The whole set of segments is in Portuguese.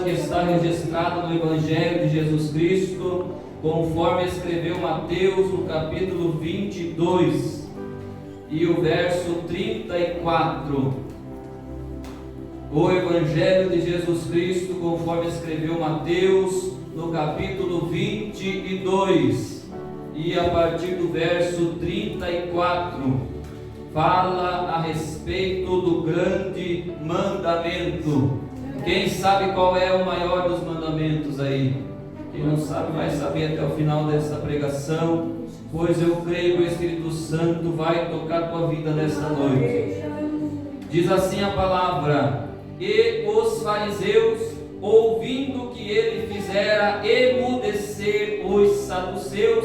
que está registrada no Evangelho de Jesus Cristo, conforme escreveu Mateus no capítulo 22 e o verso 34. O Evangelho de Jesus Cristo, conforme escreveu Mateus no capítulo 22 e a partir do verso 34. Fala a respeito do grande mandamento. Quem sabe qual é o maior dos mandamentos aí? Quem não sabe vai saber até o final dessa pregação, pois eu creio que o Espírito Santo vai tocar a tua vida nessa noite. Diz assim a palavra: e os fariseus, ouvindo que ele fizera emudecer os saduceus,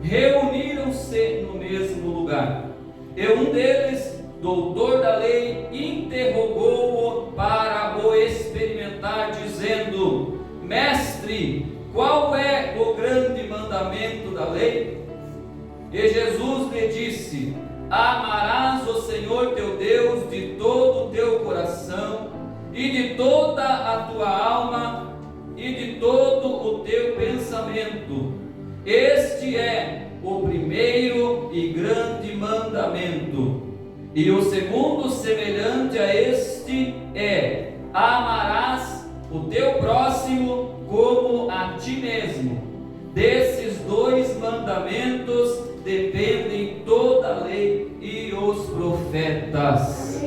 reuniram-se no mesmo lugar. E um deles, doutor da lei, interrogou-o para o experimentar, dizendo: Mestre, qual é o grande mandamento da lei? E Jesus lhe disse: Amarás o Senhor teu Deus de todo o teu coração, e de toda a tua alma, e de todo o teu pensamento. Este é o primeiro e grande mandamento. E o segundo, semelhante a este, é: amarás o teu próximo como a ti mesmo. Desses dois mandamentos dependem toda a lei e os profetas.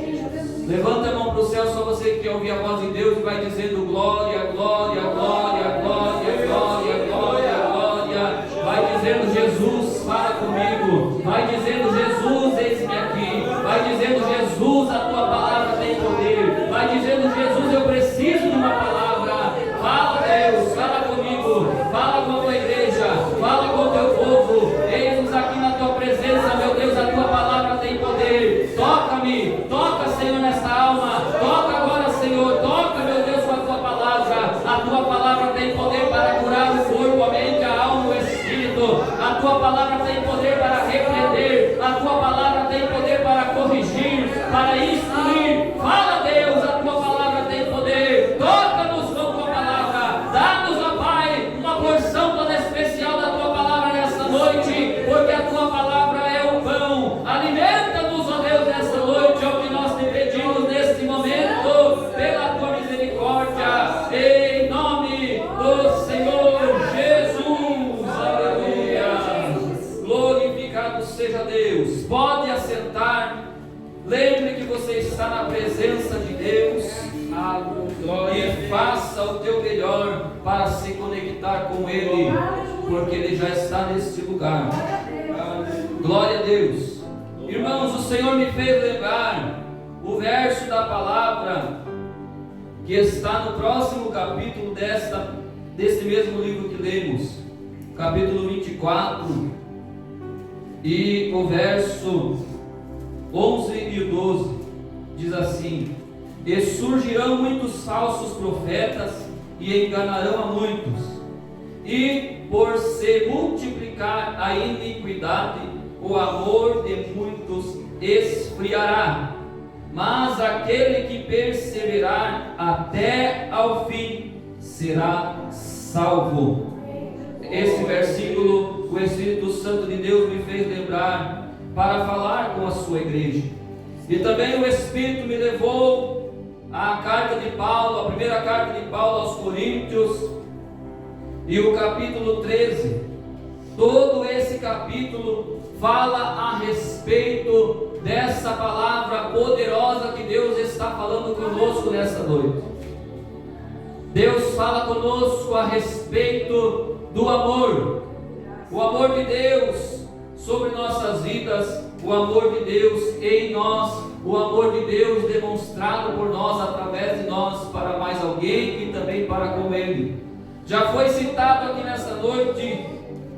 Levanta a mão para o céu, só você que quer ouvir a voz de Deus, e vai dizendo: glória, glória, glória, glória, glória, glória, glória. Vai dizendo: Jesus, fala comigo. Vai dizendo: Jesus, eis-me aqui. Vai dizendo: Jesus, a tua palavra tem poder. Vai dizendo: Jesus, eu preciso de uma palavra. Fala, Deus, fala comigo. Fala com a tua igreja. Fala com o teu povo. Eis-nos aqui na tua presença, meu Deus, a tua palavra tem poder. Toca-me, toca, Senhor, nesta alma. Toca agora, Senhor. Toca, meu Deus, com a tua palavra. A tua palavra tem poder para curar o corpo, a mente, a alma, o espírito. A tua palavra tem poder para repreender. A tua palavra tem poder para corrigir, para instruir. Fala, Deus, a tua palavra tem poder. Toca-nos com a tua palavra. Dá-nos, ó Pai, uma porção toda especial da tua palavra nesta noite, porque a tua palavra é o pão. Alimenta-nos, ó Deus, nesta noite. É o que nós te pedimos neste momento, pela tua misericórdia, em nome do Senhor Jesus. Aleluia. Glorificado seja Deus. Pode assentar. Lembre que você está na presença de Deus. E faça o teu melhor para se conectar com Ele, porque Ele já está neste lugar. Glória a Deus. Irmãos, o Senhor me fez lembrar o verso da palavra que está no próximo capítulo desse mesmo livro que lemos, capítulo 24, e o verso 11 e o 12, diz assim: e surgirão muitos falsos profetas e enganarão a muitos, e por se multiplicar a iniquidade, o amor de muitos esfriará, mas aquele que perseverar até ao fim será salvo. Esse versículo o Espírito Santo de Deus me fez lembrar para falar com a sua igreja. E também o Espírito me levou à carta de Paulo, a primeira carta de Paulo aos Coríntios, e o capítulo 13. Todo esse capítulo fala a respeito dessa palavra poderosa que Deus está falando conosco nessa noite. Deus fala conosco a respeito do amor, o amor de Deus sobre nossas vidas, o amor de Deus em nós, o amor de Deus demonstrado por nós, através de nós, para mais alguém e também para com Ele. Já foi citado aqui nessa noite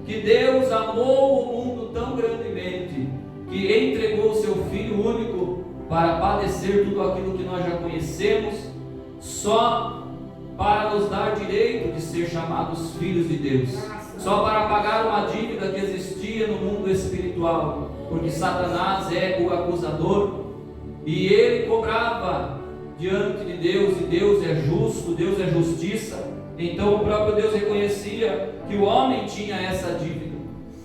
que Deus amou o mundo tão grandemente, que entregou o seu Filho único para padecer tudo aquilo que nós já conhecemos, só para nos dar direito de ser chamados filhos de Deus, só para pagar uma dívida que existia no mundo espiritual, porque Satanás é o acusador, e ele cobrava diante de Deus, e Deus é justo, Deus é justiça. Então o próprio Deus reconhecia que o homem tinha essa dívida.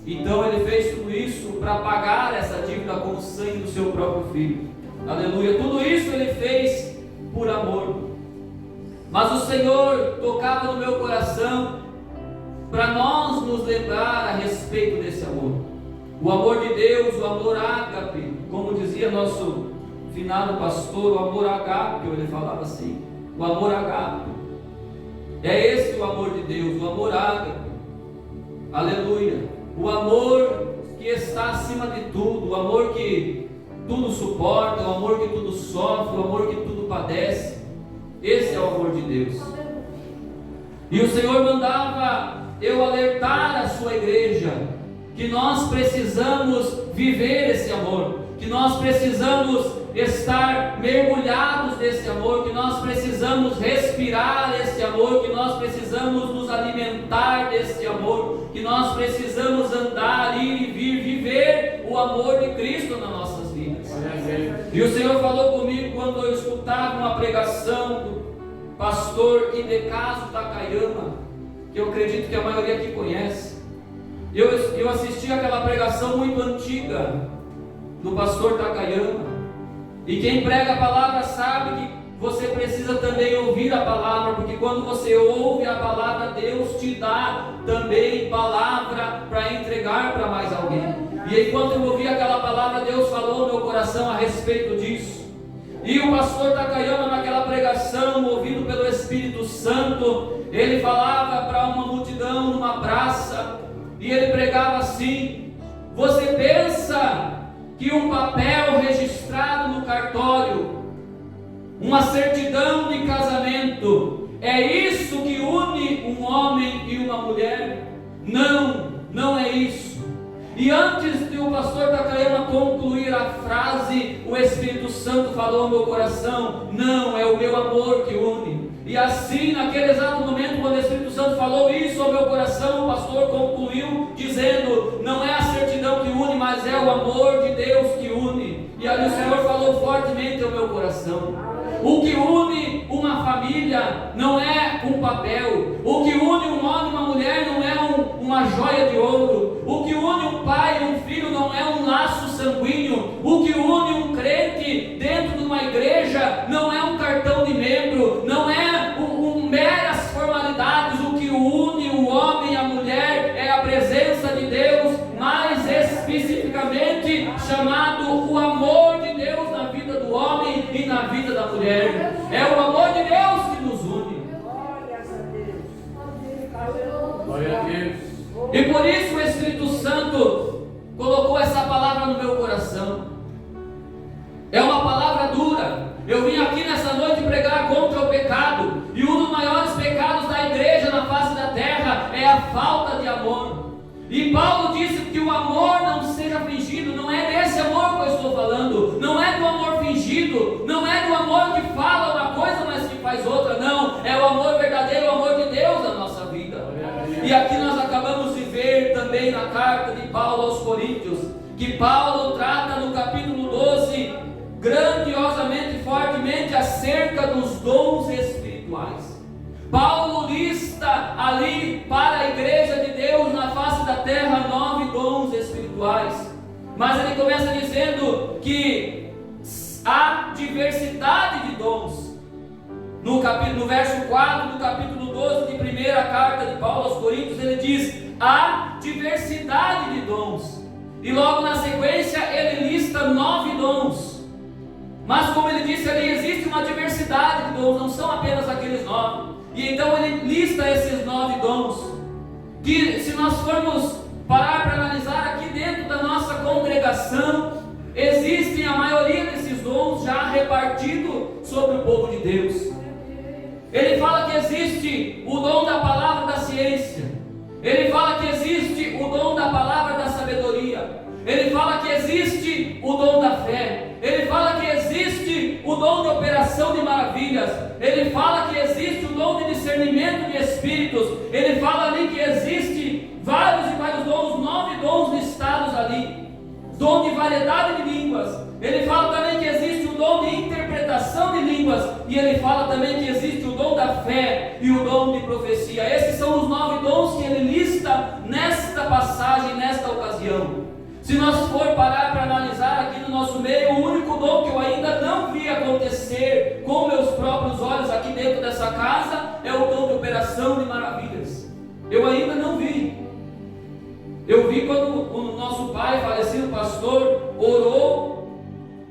Então ele fez tudo isso para pagar essa dívida com o sangue do seu próprio filho. Aleluia. Tudo isso ele fez por amor. Mas o Senhor tocava no meu coração para nós nos lembrar a respeito desse amor. O amor de Deus, o amor ágape, como dizia nosso finado pastor, o amor ágape, ele falava assim, o amor ágape. É esse o amor de Deus, o amor ágape. Aleluia. O amor que está acima de tudo, o amor que tudo suporta, o amor que tudo sofre, o amor que tudo padece. Esse é o amor de Deus. E o Senhor mandava eu alertar a sua igreja que nós precisamos viver esse amor, que nós precisamos estar mergulhados nesse amor, que nós precisamos respirar esse amor, que nós precisamos nos alimentar desse amor, que nós precisamos andar, ir e vir, viver o amor de Cristo nas nossas vidas. E o Senhor falou comigo quando eu escutava uma pregação do pastor Idecaso Takayama, que eu acredito que a maioria aqui conhece. Eu assisti aquela pregação muito antiga do pastor Takayama. E quem prega a palavra sabe que você precisa também ouvir a palavra, porque quando você ouve a palavra, Deus te dá também palavra para entregar para mais alguém. E enquanto eu ouvi aquela palavra, Deus falou no meu coração a respeito disso. E o pastor Takayama, naquela pregação, movido pelo Espírito Santo, ele falava para uma multidão numa praça, e ele pregava assim: você pensa que um papel registrado no cartório, uma certidão de casamento, é isso que une um homem e uma mulher? Não, não é isso. E antes de o pastor Takayama concluir a frase, o Espírito Santo falou ao meu coração: não, é o meu amor que une. E assim, naquele exato momento, quando o Espírito Santo falou isso ao meu coração, o pastor concluiu dizendo: não é a certidão que une, mas é o amor de Deus que une. E ali o Senhor falou fortemente ao meu coração: o que une uma família não é um papel, o que une um homem e uma mulher não é uma joia de ouro, o que une um pai e um filho não é um laço sanguíneo, o que une um crente dentro de uma igreja não é um cartão de membro, não é meras formalidades. O que une o homem e a mulher é a presença de Deus, mais especificamente chamado o amor de Deus na vida do homem e na vida da mulher. É o amor de Deus que nos une. Glória a Deus. E por isso o Espírito Santo colocou essa palavra no meu coração. É uma palavra dura. Eu vim aqui nessa noite pregar contra o pecado, e um dos maiores pecados da igreja na face da terra é a falta de amor. E Paulo disse que o amor não seja fingido. Não é desse amor que eu estou falando, não é do amor fingido, não é do amor que fala uma coisa mas que faz outra. Não, é o amor verdadeiro, o amor de Deus na nossa vida. E aqui nós acabamos de ver também na carta de Paulo aos Coríntios, que Paulo trata no capítulo 12 grandiosamente e fortemente acerca dos dons espirituais. Paulo lista ali para a igreja de Deus na face da terra 9 dons espirituais, mas ele começa dizendo que há diversidade de dons. No verso 4 do capítulo 12 de primeira carta de Paulo aos Coríntios, ele diz: há diversidade de dons, e logo na sequência ele lista 9 dons. Mas como ele disse ali, existe uma diversidade de dons, não são apenas aqueles 9. E então ele lista esses 9 dons, que se nós formos parar para analisar aqui dentro da nossa congregação, existem a maioria desses dons já repartidos sobre o povo de Deus. Ele fala que existe o dom da palavra da ciência, ele fala que existe o dom da palavra da sabedoria, ele fala que existe o dom da fé, ele fala que existe o dom de operação de maravilhas, ele fala que existe o dom de discernimento de espíritos, ele fala ali que existe vários e vários dons, 9 dons listados ali, dom de variedade de línguas. Ele fala também que existe o dom de interpretação de línguas, e ele fala também que existe o dom da fé e o dom de profecia. Esses são os 9 dons que ele lista nesta passagem, nesta ocasião. Se nós for parar para analisar aqui no nosso meio, o único dom que eu ainda não vi acontecer com meus próprios olhos aqui dentro dessa casa é o dom de operação de maravilhas. Eu ainda não vi. Eu vi quando o nosso pai, falecido pastor, orou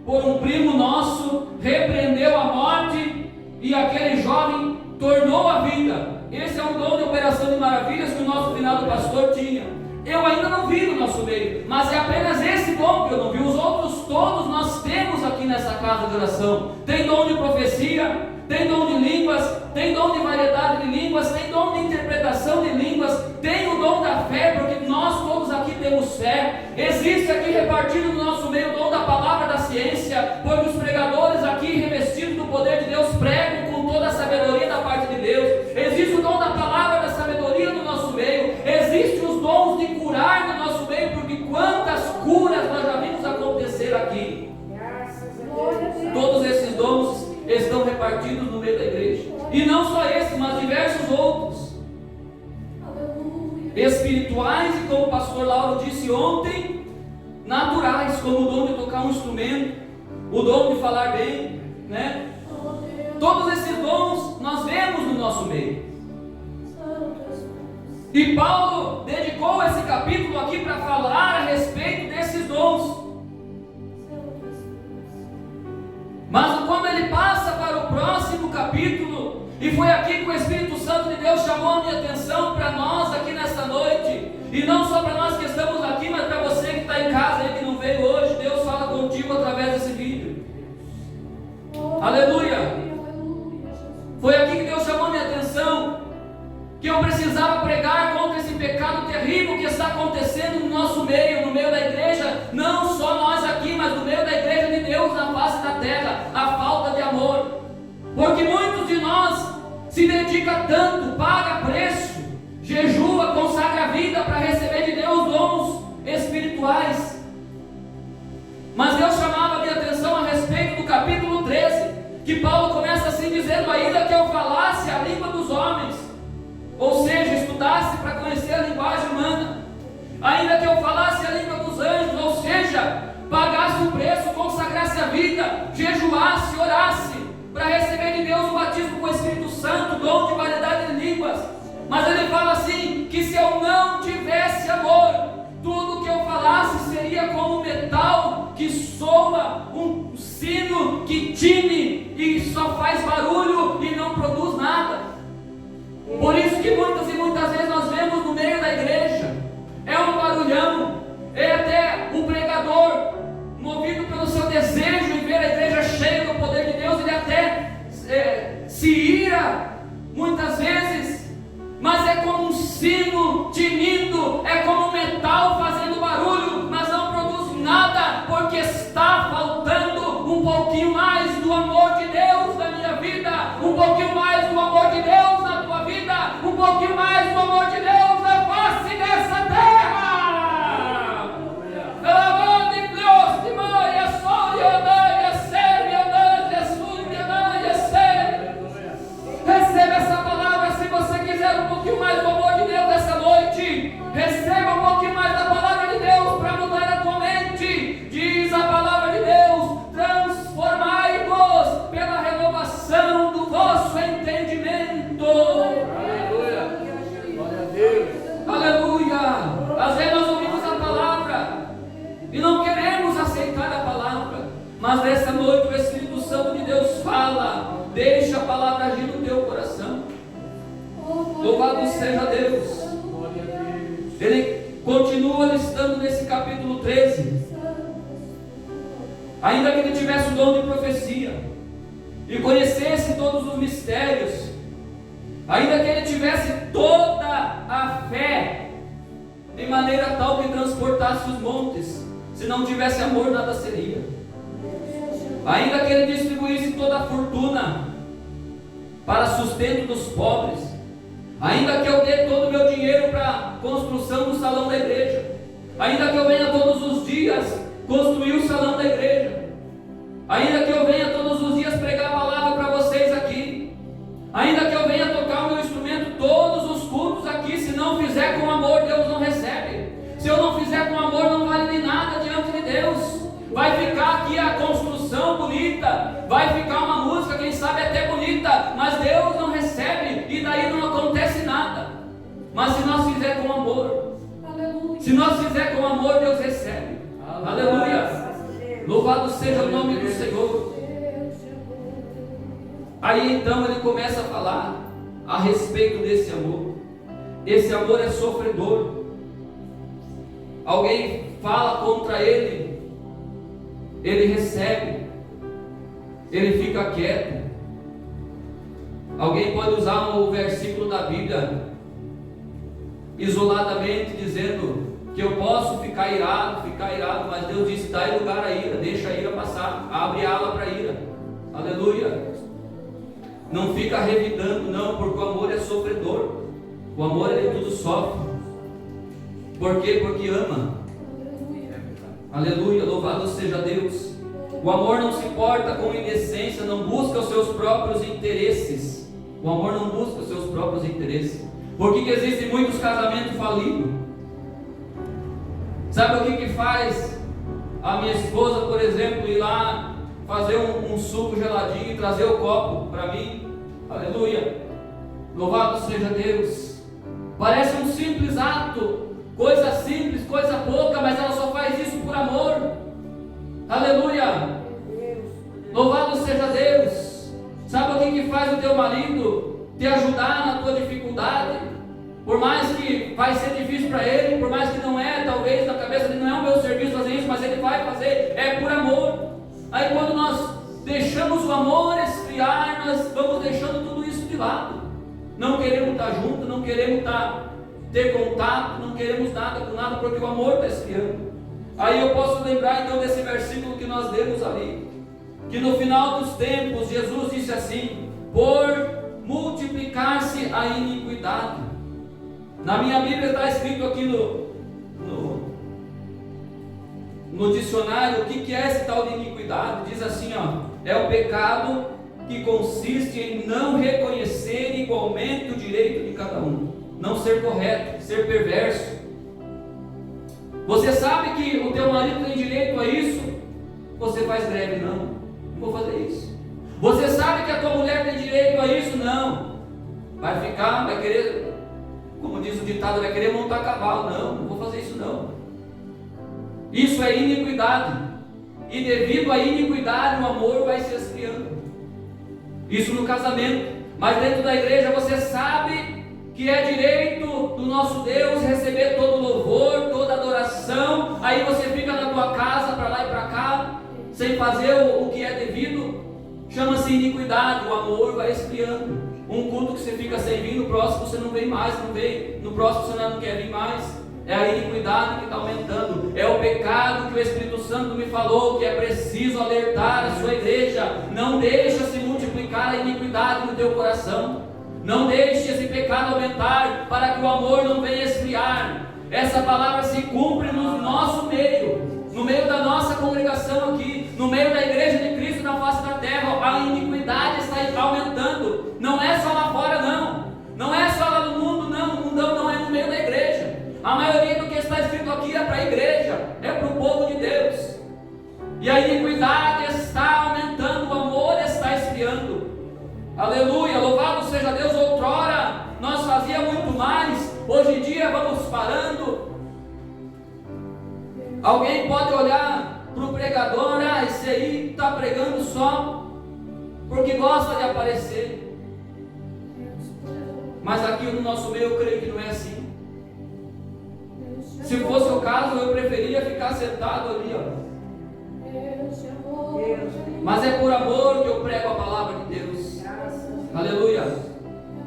por um primo nosso, repreendeu a morte e aquele jovem tornou a vida. Esse é um dom de operação de maravilhas que o nosso finado pastor tinha. Eu ainda não vi no nosso meio, mas é apenas esse dom que eu não vi. Os outros todos nós temos aqui nessa casa de oração. Tem dom de profecia, tem dom de línguas, tem dom de variedade de línguas, tem dom de interpretação de línguas, tem o dom da fé, porque nós todos aqui temos fé. Existe aqui repartido no nosso meio o dom da palavra da ciência, porque os pregadores aqui revestidos do poder de Deus pregam com toda a sabedoria da parte de Deus. Existe o dom da palavra da sabedoria no nosso meio. Existem os dons de curar no nosso meio, porque quantas curas nós já vimos acontecer aqui. Todos esses dons estão repartidos no meio da igreja. E não só esses, mas diversos outros. Espirituais e, como o pastor Lauro disse ontem, naturais, como o dom de tocar um instrumento, o dom de falar bem, né? Todos esses dons nós vemos no nosso meio. E Paulo dedicou esse capítulo aqui para falar a respeito desses dons. Mas quando ele passa para o próximo capítulo, e foi aqui que o Espírito Santo de Deus chamou a minha atenção para nós aqui nesta noite, e não só para nós que estamos aqui, mas para você que está em casa e que não veio hoje, Deus fala contigo através desse vídeo. Aleluia! Foi aqui que Deus chamou a minha atenção, que eu precisava pregar contra esse pecado terrível que está acontecendo no nosso meio, no meio da igreja, não só nós aqui, mas no meio da igreja de Deus na face da terra, a falta de amor. Porque muitos de nós se dedicam tanto, paga preço, jejua, consagra a vida para receber de Deus dons espirituais. Mas Deus chamava a minha atenção a respeito do capítulo 13, que Paulo começa assim dizendo: ainda que eu falasse a língua dos homens, ou seja, estudasse para conhecer a linguagem humana, ainda que eu falasse a língua dos anjos, ou seja, pagasse o preço, consagrasse a vida, jejuasse, orasse, para receber de Deus o batismo com o Espírito Santo, dom de variedade de línguas. Mas ele fala assim, que se eu não tivesse amor, tudo que eu falasse seria como metal que soa, um sino que tine e só faz barulho e não produz nada. Por isso que muitas e muitas vezes nós vemos no meio da igreja, é um barulhão, é até o pregador, movido pelo seu desejo em ver a igreja cheia do poder de Deus, ele até se ira, muitas vezes, mas é como um sino tinindo, é como um metal fazendo barulho, mas não produz nada, porque está faltando um pouquinho mais do amor de Deus na minha vida, um pouquinho mais do amor de Deus na tua vida, um pouquinho mais do amor de Deus na face dessa terra. Pelo amor de Deus, de Maria, Sória, Maria, Séria, Maria, Súria, Maria, Séria. Receba essa palavra se você quiser um pouquinho mais do amor de Deus essa noite. Receba um pouquinho mais da palavra de Deus para mudar a tua mente. Diz a palavra de Deus: transformai-vos pela renovação do vosso entendimento. Aleluia. Glória a Deus. Aleluia. Às vezes nós ouvimos a palavra e não queremos aceitar a palavra, mas nessa noite o Espírito Santo de Deus fala, deixa a palavra agir no teu coração. Louvado seja Deus. Ele continua listando nesse capítulo 13, ainda que ele tivesse o dom de profecia e conhecesse todos os mistérios, ainda que ele tivesse toda a fé de maneira tal que transportasse os montes, se não tivesse amor nada seria. Ainda que ele distribuísse toda a fortuna para sustento dos pobres, ainda que eu dê todo o meu dinheiro para a construção do salão da igreja, ainda que eu venha todos os dias construir o salão da igreja, ainda que eu venha todos os dias pregar a palavra para vocês Ainda que eu venha tocar o meu instrumento todos os cultos aqui, se não fizer com amor, Deus não recebe. Se eu não fizer com amor, não vale de nada diante de Deus. Vai ficar aqui a construção bonita, vai ficar uma música, quem sabe até bonita, mas Deus não recebe, e daí não acontece nada. Mas se nós fizer com amor, aleluia. Se nós fizer com amor, Deus recebe. Aleluia. Louvado seja o nome do Senhor. Aí então ele começa a falar a respeito desse amor. Esse amor é sofredor. Alguém fala contra ele, ele recebe, ele fica quieto. Alguém pode usar um versículo da Bíblia isoladamente, dizendo que eu posso ficar irado, mas Deus disse: dá lugar à ira, deixa a ira passar, abre ala para a ira. Aleluia. Não fica revidando, não, porque o amor é sofredor. O amor, ele tudo sofre. Por quê? Porque ama. Aleluia, louvado seja Deus. O amor não se porta com indecência, não busca os seus próprios interesses. O amor não busca os seus próprios interesses. Por que existem muitos casamentos falidos? Sabe o que faz a minha esposa, por exemplo, ir lá fazer um suco geladinho e trazer o copo para mim? Aleluia, louvado seja Deus. Parece um simples ato, coisa simples, coisa pouca, mas ela só faz isso por amor. Aleluia, louvado seja Deus. Sabe o que faz o teu marido te ajudar na tua dificuldade? Por mais que vai ser difícil para ele, por mais que não é, talvez na cabeça dele não é o meu serviço fazer isso, mas ele vai fazer, é por amor. Aí quando nós deixamos o amor esfriar, nós vamos deixando tudo isso de lado. Não queremos estar juntos, não queremos ter contato, não queremos nada com nada, porque o amor está esfriando. Aí eu posso lembrar então desse versículo que nós lemos ali, que no final dos tempos Jesus disse assim: por multiplicar-se a iniquidade. Na minha Bíblia está escrito aqui no dicionário o que é esse tal de iniquidade. Diz assim, ó: é o pecado que consiste em não reconhecer igualmente o direito de cada um, não ser correto, ser perverso. Você sabe que o teu marido tem direito a isso? Você faz greve? Não vou fazer isso. Você sabe que a tua mulher tem direito a isso? Não. Vai querer, como diz o ditado, vai querer montar cavalo. Não vou fazer isso não. Isso é iniquidade. E devido à iniquidade, o amor vai se esfriando. Isso no casamento. Mas dentro da igreja você sabe que é direito do nosso Deus receber todo o louvor, toda a adoração. Aí você fica na tua casa, para lá e para cá, sem fazer o que é devido. Chama-se iniquidade. O amor vai esfriando. Um culto que você fica sem vir, no próximo você não vem mais, não vem. No próximo você não quer vir mais. É a iniquidade que está aumentando. É o pecado que o Espírito Santo me falou, que é preciso alertar a sua igreja. Não deixa se multiplicar a iniquidade no teu coração. Não deixe esse pecado aumentar, para que o amor não venha esfriar. Essa palavra se cumpre no nosso meio, no meio da nossa congregação aqui, no meio da igreja de Cristo na face da terra. A iniquidade está aumentando. Não é só lá fora não. Não é só lá no mundo não. O mundão não é no meio da igreja. A maioria do que está escrito aqui é para a igreja, é para o povo de Deus. E a iniquidade está aumentando, o amor está esfriando. Aleluia, louvado seja Deus. Outrora nós fazíamos muito mais, hoje em dia vamos parando. Alguém pode olhar para o pregador: ah, esse aí está pregando só porque gosta de aparecer. Mas aqui no nosso meio eu creio que não é assim. Se fosse o caso, eu preferia ficar sentado ali, ó. Mas é por amor que eu prego a palavra de Deus. Aleluia,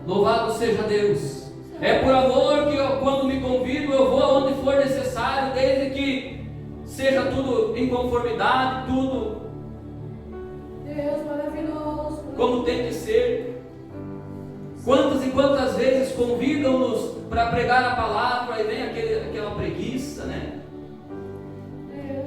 louvado seja Deus. É por amor que eu, quando me convido, eu vou aonde for necessário, desde que seja tudo em conformidade, tudo como tem que ser. Quantas e quantas vezes convidam-nos para pregar a palavra e vem aquela preguiça, né?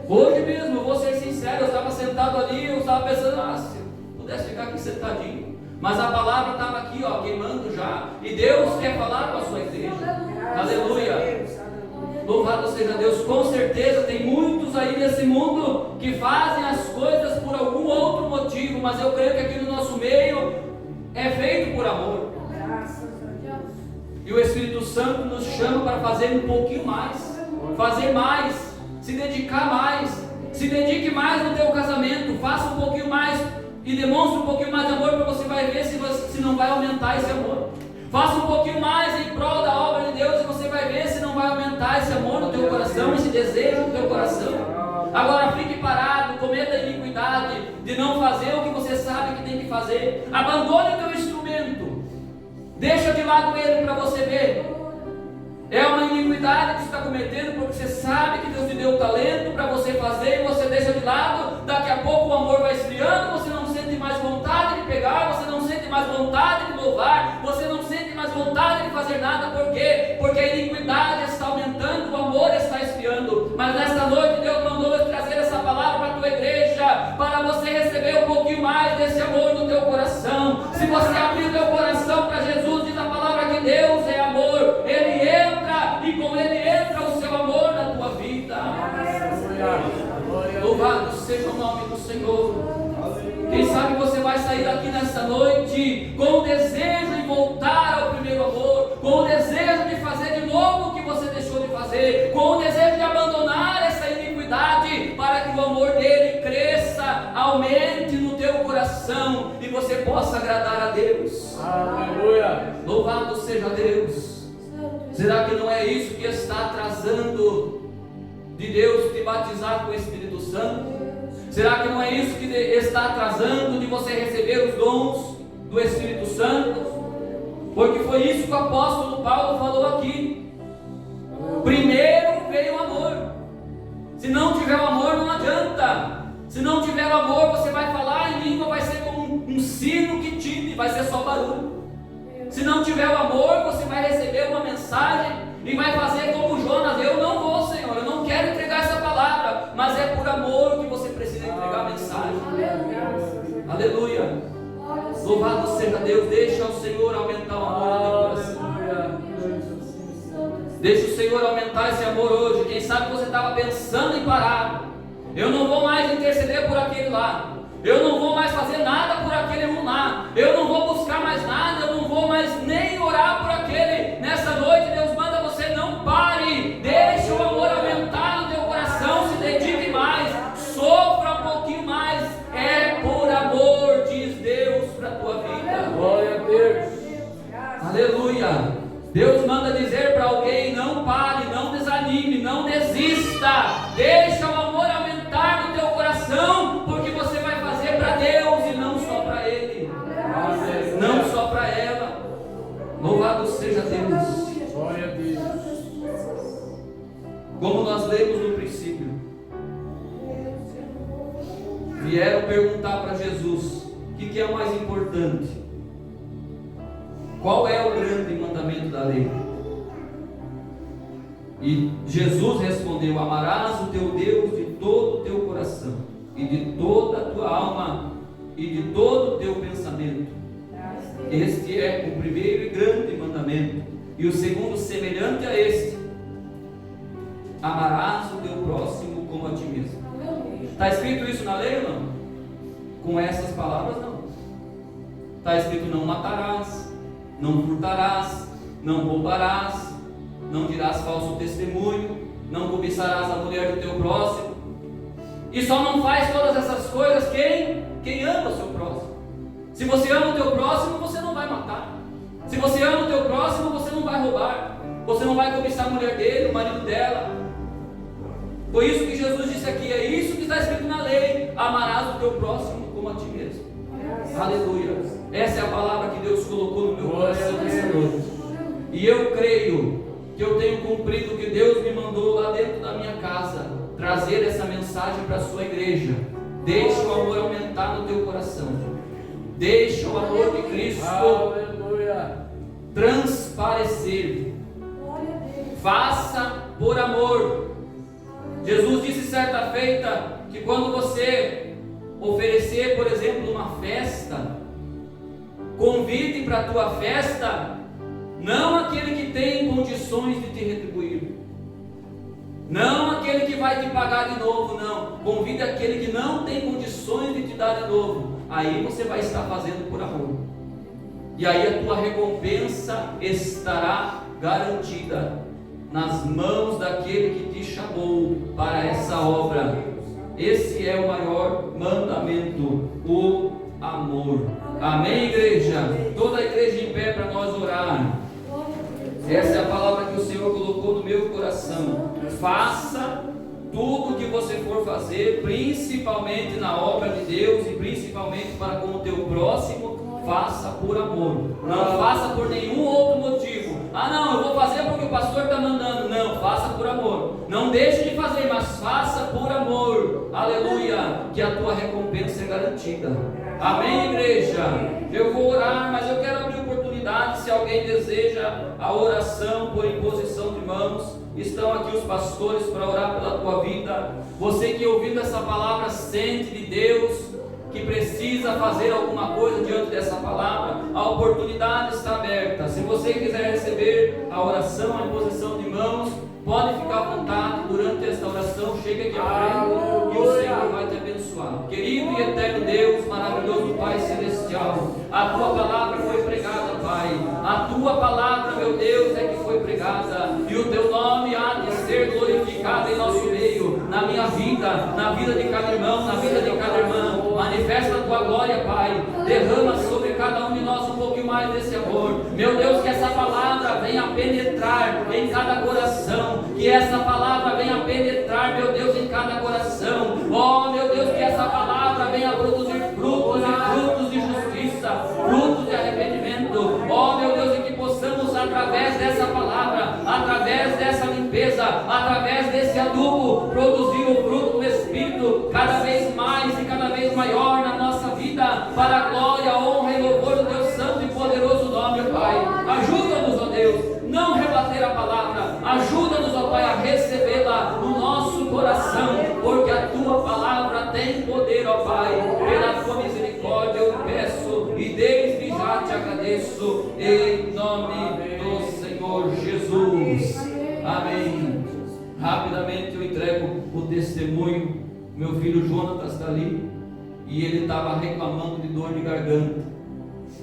Hoje mesmo, eu vou ser sincero, eu estava sentado ali, eu estava pensando: ah, se eu pudesse ficar aqui sentadinho. mas a palavra estava aqui, ó, queimando já, e Deus quer falar com a sua igreja. Aleluia. Louvado seja Deus. Com certeza tem muitos aí nesse mundo que fazem as coisas por algum outro motivo, mas eu creio que aqui no nosso meio é feito por amor. E o Espírito Santo nos chama para fazer um pouquinho mais, fazer mais, se dedicar mais. Se dedique mais no teu casamento, faça um pouquinho mais e demonstre um pouquinho mais de amor, para você vai ver se não vai aumentar esse amor. Faça um pouquinho mais em prol da obra de Deus e você vai ver se não vai aumentar esse amor no teu coração, esse desejo no teu coração. Agora fique parado, cometa a iniquidade de não fazer o que você sabe que tem que fazer. Abandone o teu instrumento, deixa de lado ele para você ver. É uma iniquidade que você está cometendo, porque você sabe que Deus te deu o talento para você fazer e você deixa de lado. Daqui a pouco o amor vai esfriando, você não sente mais vontade de pegar, você não sente mais vontade de louvar, você não sente mais vontade de fazer nada. Por quê? Porque a iniquidade está aumentando, o amor está esfriando. Mas nesta noite Deus mandou eu trazer essa palavra para a tua igreja, para você receber um pouquinho mais desse amor no teu coração. Se você abrir o teu coração para Jesus, diz a palavra que Deus é amor, Ele entra e com Ele entra o seu amor na tua vida. Louvado seja o nome do Senhor. Quem sabe você vai sair daqui nessa noite com o desejo de voltar ao primeiro amor, com o desejo de fazer de novo o que você deixou de fazer, com o desejo de abandonar essa iniquidade, para que o amor dele cresça, aumente no teu coração e você possa agradar a Deus. Aleluia. Louvado seja Deus. Será que não é isso que está atrasando de Deus te batizar com o Espírito Santo? Será que não é isso que está atrasando de você receber os dons do Espírito Santo? Porque foi isso que o apóstolo Paulo falou aqui. Primeiro veio o amor. Se não tiver o amor, não adianta. Se não tiver o amor, você vai falar em língua, vai ser como um sino que tine, vai ser só barulho. Se não tiver o amor, você vai receber uma mensagem e vai fazer como Jonas: eu não vou, Senhor, eu não quero entregar essa palavra, mas é por amor que você precisa entregar a mensagem. Aleluia. Louvado seja Deus. Deixa o Senhor aumentar o amor no teu coração. Deixa o Senhor aumentar esse amor hoje. Quem sabe você estava pensando em parar. Eu não vou mais interceder por aquele lá, eu não vou mais fazer nada por aquele um lá, eu não vou buscar mais nada, eu não vou mais nem orar por aquele. Nessa noite Deus manda você: não pare, deixa o amor aumentar no teu coração, se dedique mais, sofra um pouquinho mais, é por amor, diz Deus para a tua vida. Glória a Deus. Aleluia. Deus manda dizer para alguém: não pare, não desanime, não desista, deixa o amor aumentar no teu coração, porque você vai fazer para Deus e não só para Ele, não só para ela. Louvado seja Deus. Glória a Deus. Como nós lemos no princípio, vieram perguntar para Jesus: o que é o mais importante? Qual é o grande mandamento da lei? E Jesus respondeu: amarás o teu Deus de todo o teu coração, e de toda a tua alma, e de todo o teu pensamento. Este é o primeiro e grande mandamento. E o segundo, semelhante a este: amarás o teu próximo como a ti mesmo. Está escrito isso na lei ou não? Com essas palavras, não. Está escrito: não matarás, não furtarás, não roubarás, não dirás falso testemunho, não cobiçarás a mulher do teu próximo. E só não faz todas essas coisas quem ama o seu próximo. Se você ama o teu próximo, você não vai matar. Se você ama o teu próximo, você não vai roubar, você não vai cobiçar a mulher dele, o marido dela. Foi isso que Jesus disse aqui, é isso que está escrito na lei: amarás o teu próximo como a ti mesmo. Aleluia. Essa é a palavra que Deus colocou no meu coração nessa noite. E eu creio que eu tenho cumprido o que Deus me mandou lá dentro da minha casa, trazer essa mensagem para a sua igreja. Deixa o amor aumentar no teu coração. Deixa o amor de Cristo transparecer. Faça por amor. Jesus disse certa feita que quando você oferecer, por exemplo, uma festa, Convide para a tua festa não aquele que tem condições de te retribuir, não aquele que vai te pagar de novo, não. Convide aquele que não tem condições de te dar de novo. Aí você vai estar fazendo por amor, e aí a tua recompensa estará garantida nas mãos daquele que te chamou para essa obra. Esse é o maior mandamento, o amor. Amém, igreja? Toda a igreja em pé para nós orar. Essa é a palavra que o Senhor colocou no meu coração. Faça tudo o que você for fazer, principalmente na obra de Deus e principalmente para com o teu próximo, faça por amor. Não faça por nenhum outro motivo. Ah não, eu vou fazer porque o pastor está mandando. Não, faça por amor. Não deixe de fazer, mas faça por amor. Aleluia, que a tua recompensa é garantida. Amém, igreja? Eu vou orar, mas eu quero abrir oportunidade. Se alguém deseja a oração por imposição de mãos, estão aqui os pastores para orar pela tua vida. Você que ouvindo essa palavra sente de Deus que precisa fazer alguma coisa diante dessa palavra, a oportunidade está aberta. Se você quiser receber a oração, a imposição de mãos, pode ficar à vontade durante esta oração. Chega aqui à frente e o Senhor vai te abençoar. Querido e eterno Deus, maravilhoso Pai Celestial, a tua palavra foi pregada, Pai. A tua palavra, meu Deus, é que foi pregada, e o teu nome há de ser glorificado em nosso meio, na minha vida, na vida de cada irmão, na vida de cada irmã. Manifesta a tua glória, Pai. Derrama sobre cada um de nós um pouquinho mais desse amor. Meu Deus, que essa palavra venha penetrar em cada coração. Que essa palavra venha penetrar, meu Deus, em cada coração. Oh, meu Deus, que essa palavra venha produzir frutos e frutos de justiça, frutos de arrependimento. Oh, meu Deus, e que possamos, através dessa palavra, através dessa limpeza, através desse adubo, produzir o fruto do Espírito cada vez mais e cada vez maior na nossa vida, para a glória, a honra e louvor do teu santo e poderoso nome, Pai. Ajuda-nos, ó Deus, não rebater a palavra. Ajuda-nos, ó Pai, a recebê-la no nosso coração, porque a tua palavra tem poder, ó Pai. Pela tua misericórdia eu peço e desde já te agradeço, em nome do Senhor Jesus. Amém. Rapidamente eu entrego o testemunho. Meu filho Jonatas está ali e ele estava reclamando de dor de garganta,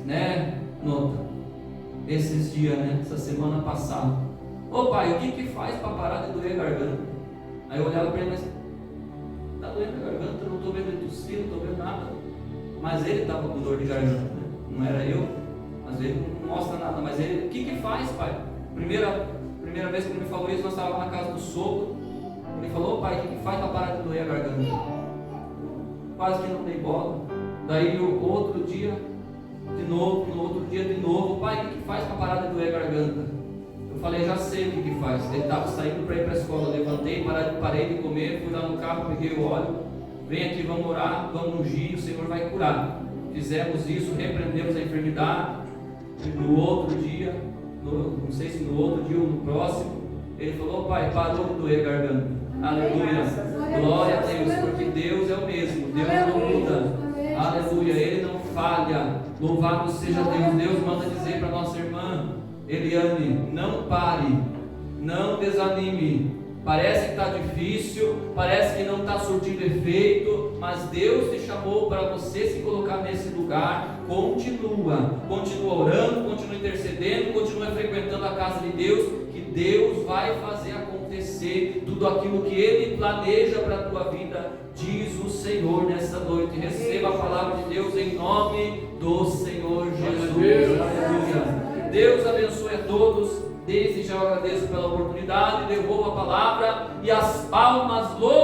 né, Nota? Esses dias, né? Essa semana passada. Ô pai, o que faz para parar de doer a garganta? Aí eu olhava para ele, mas está doendo a garganta, não estou vendo ele tossir, não estou vendo nada. Mas ele estava com dor de garganta, né? Não era eu, às vezes não mostra nada, mas ele, o que faz, pai? Primeira vez que ele me falou isso, nós estávamos na casa do sogro. Ele falou, pai, o que faz para parar de doer a garganta? Quase que não dei bola. Daí o outro dia, de novo, no outro dia de novo, pai, o que faz para parar de doer a garganta? Eu falei, já sei o que faz. Ele estava saindo para ir para a escola, eu levantei, parei de comer, fui lá no carro, peguei o óleo, vem aqui, vamos orar, vamos ungir, o Senhor vai curar. Fizemos isso, repreendemos a enfermidade. No outro dia, não sei se no outro dia ou no próximo, ele falou, pai, parou de doer a garganta. Aleluia, glória a Deus, porque Deus é o mesmo, Deus não muda. Aleluia, Ele não falha. Louvado seja Deus. Deus manda dizer para nossa irmã Eliane, não pare, não desanime. Parece que está difícil, parece que não está surtindo efeito, mas Deus te chamou para você se colocar nesse lugar. Continua orando, continua intercedendo, continua frequentando a casa de Deus, que Deus vai fazer acontecer tudo aquilo que Ele planeja para a tua vida, diz o Senhor nessa noite. Receba a palavra de Deus em nome do Senhor Jesus. Aleluia. Deus abençoe a todos. Desde já eu agradeço pela oportunidade, devolvo a palavra e as palmas louvam